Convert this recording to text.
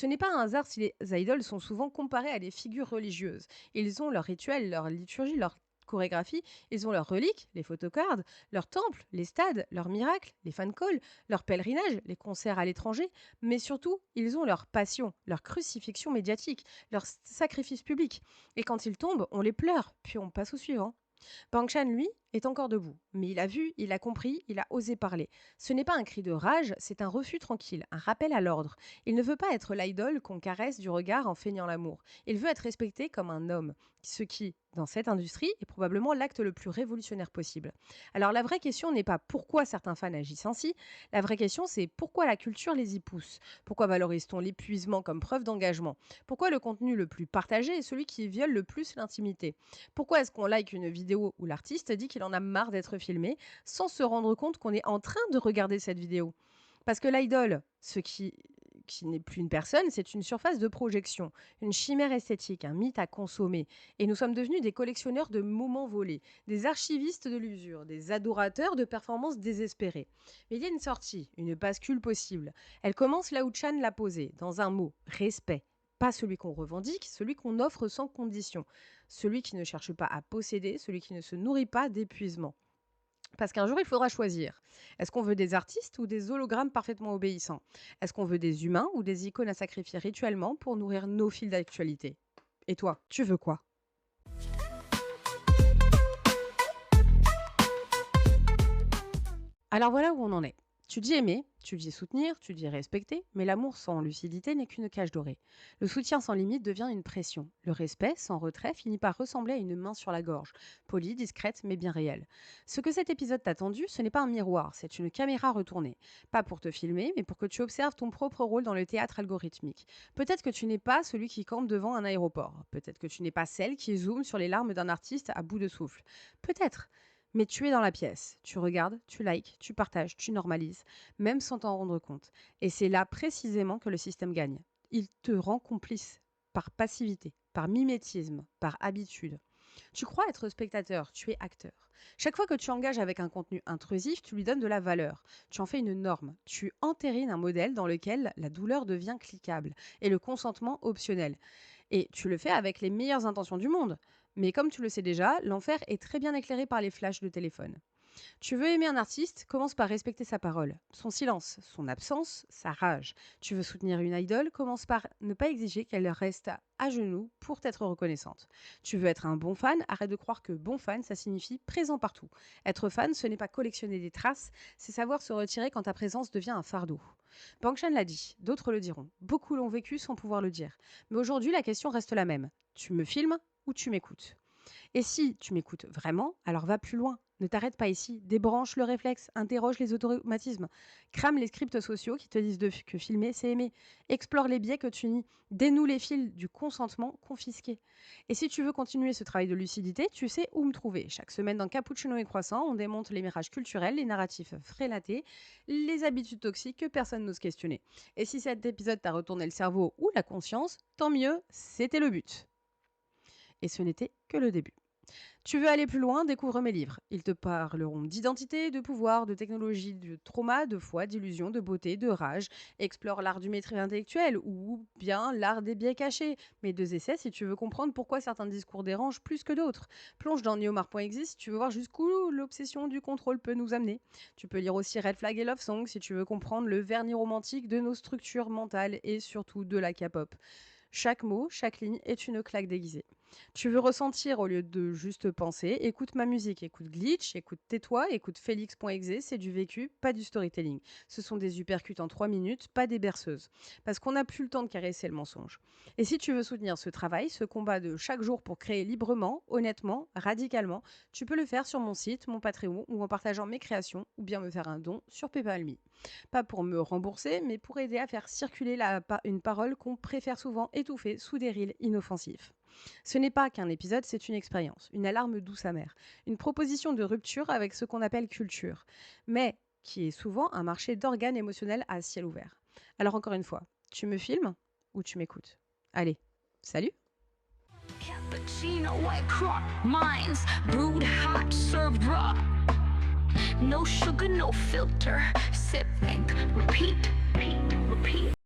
Ce n'est pas un hasard si les idoles sont souvent comparés à des figures religieuses. Ils ont leurs rituels, leur liturgie, leur chorégraphie, ils ont leurs reliques, les photocards, leurs temples, les stades, leurs miracles, les fan calls, leurs pèlerinages, les concerts à l'étranger, mais surtout, ils ont leur passion, leur crucifixion médiatique, leur sacrifice public. Et quand ils tombent, on les pleure, puis on passe au suivant. Bangshan, lui, est encore debout. Mais il a vu, il a compris, il a osé parler. Ce n'est pas un cri de rage, c'est un refus tranquille, un rappel à l'ordre. Il ne veut pas être l'idole qu'on caresse du regard en feignant l'amour. Il veut être respecté comme un homme. Ce qui, dans cette industrie, est probablement l'acte le plus révolutionnaire possible. Alors la vraie question n'est pas pourquoi certains fans agissent ainsi, la vraie question c'est pourquoi la culture les y pousse. Pourquoi valorise-t-on l'épuisement comme preuve d'engagement? Pourquoi le contenu le plus partagé est celui qui viole le plus l'intimité? Pourquoi est-ce qu'on like une vidéo où l'artiste dit qu'il en a marre d'être filmé sans se rendre compte qu'on est en train de regarder cette vidéo? Parce que l'idole, qui n'est plus une personne, c'est une surface de projection, une chimère esthétique, un mythe à consommer. Et nous sommes devenus des collectionneurs de moments volés, des archivistes de l'usure, des adorateurs de performances désespérées. Mais il y a une sortie, une bascule possible. Elle commence là où Chan l'a posée, dans un mot, respect. Pas celui qu'on revendique, celui qu'on offre sans condition. Celui qui ne cherche pas à posséder, celui qui ne se nourrit pas d'épuisement. Parce qu'un jour, il faudra choisir. Est-ce qu'on veut des artistes ou des hologrammes parfaitement obéissants? Est-ce qu'on veut des humains ou des icônes à sacrifier rituellement pour nourrir nos fils d'actualité? Et toi, tu veux quoi? Alors voilà où on en est. Tu dis aimer, tu dis soutenir, tu dis respecter, mais l'amour sans lucidité n'est qu'une cage dorée. Le soutien sans limite devient une pression. Le respect sans retrait finit par ressembler à une main sur la gorge, polie, discrète, mais bien réelle. Ce que cet épisode t'a tendu, ce n'est pas un miroir, c'est une caméra retournée. Pas pour te filmer, mais pour que tu observes ton propre rôle dans le théâtre algorithmique. Peut-être que tu n'es pas celui qui campe devant un aéroport. Peut-être que tu n'es pas celle qui zoome sur les larmes d'un artiste à bout de souffle. Peut-être. Mais tu es dans la pièce, tu regardes, tu likes, tu partages, tu normalises, même sans t'en rendre compte. Et c'est là précisément que le système gagne. Il te rend complice par passivité, par mimétisme, par habitude. Tu crois être spectateur, tu es acteur. Chaque fois que tu engages avec un contenu intrusif, tu lui donnes de la valeur. Tu en fais une norme. Tu entérines un modèle dans lequel la douleur devient cliquable et le consentement optionnel. Et tu le fais avec les meilleures intentions du monde. Mais comme tu le sais déjà, l'enfer est très bien éclairé par les flashs de téléphone. Tu veux aimer un artiste, commence par respecter sa parole, son silence, son absence, sa rage. Tu veux soutenir une idole, commence par ne pas exiger qu'elle reste à genoux pour t'être reconnaissante. Tu veux être un bon fan, arrête de croire que bon fan, ça signifie présent partout. Être fan, ce n'est pas collectionner des traces, c'est savoir se retirer quand ta présence devient un fardeau. Bangshan l'a dit, d'autres le diront. Beaucoup l'ont vécu sans pouvoir le dire. Mais aujourd'hui, la question reste la même. Tu me filmes ou tu m'écoutes? Et si tu m'écoutes vraiment, alors va plus loin. Ne t'arrête pas ici. Débranche le réflexe. Interroge les automatismes. Crame les scripts sociaux qui te disent que filmer, c'est aimer. Explore les biais que tu nies. Dénoue les fils du consentement confisqué. Et si tu veux continuer ce travail de lucidité, tu sais où me trouver. Chaque semaine dans Cappuccino et Croissant, on démonte les mirages culturels, les narratifs frélatés, les habitudes toxiques que personne n'ose questionner. Et si cet épisode t'a retourné le cerveau ou la conscience, tant mieux, c'était le but. Et ce n'était que le début. Tu veux aller plus loin, découvre mes livres. Ils te parleront d'identité, de pouvoir, de technologie, de trauma, de foi, d'illusion, de beauté, de rage. Explore l'art du maîtrise intellectuel ou bien l'art des biais cachés. Mes deux essais si tu veux comprendre pourquoi certains discours dérangent plus que d'autres. Plonge dans neomar.exe si tu veux voir jusqu'où l'obsession du contrôle peut nous amener. Tu peux lire aussi Red Flag et Love Song si tu veux comprendre le vernis romantique de nos structures mentales et surtout de la K-pop. Chaque mot, chaque ligne est une claque déguisée. Tu veux ressentir au lieu de juste penser, écoute ma musique, écoute Glitch, écoute Tais-toi, écoute Félix.exe, c'est du vécu, pas du storytelling. Ce sont des uppercuts en 3 minutes, pas des berceuses. Parce qu'on n'a plus le temps de caresser le mensonge. Et si tu veux soutenir ce travail, ce combat de chaque jour pour créer librement, honnêtement, radicalement, tu peux le faire sur mon site, mon Patreon ou en partageant mes créations ou bien me faire un don sur PayPal.me. Pas pour me rembourser, mais pour aider à faire circuler une parole qu'on préfère souvent étouffer sous des reels inoffensifs. Ce n'est pas qu'un épisode, c'est une expérience, une alarme douce amère, une proposition de rupture avec ce qu'on appelle culture, mais qui est souvent un marché d'organes émotionnels à ciel ouvert. Alors encore une fois, tu me filmes ou tu m'écoutes? Allez, salut! Cappuccino, white crop, mines, brewed hot, served raw. No sugar, no filter. Sip, think, repeat, repeat, repeat.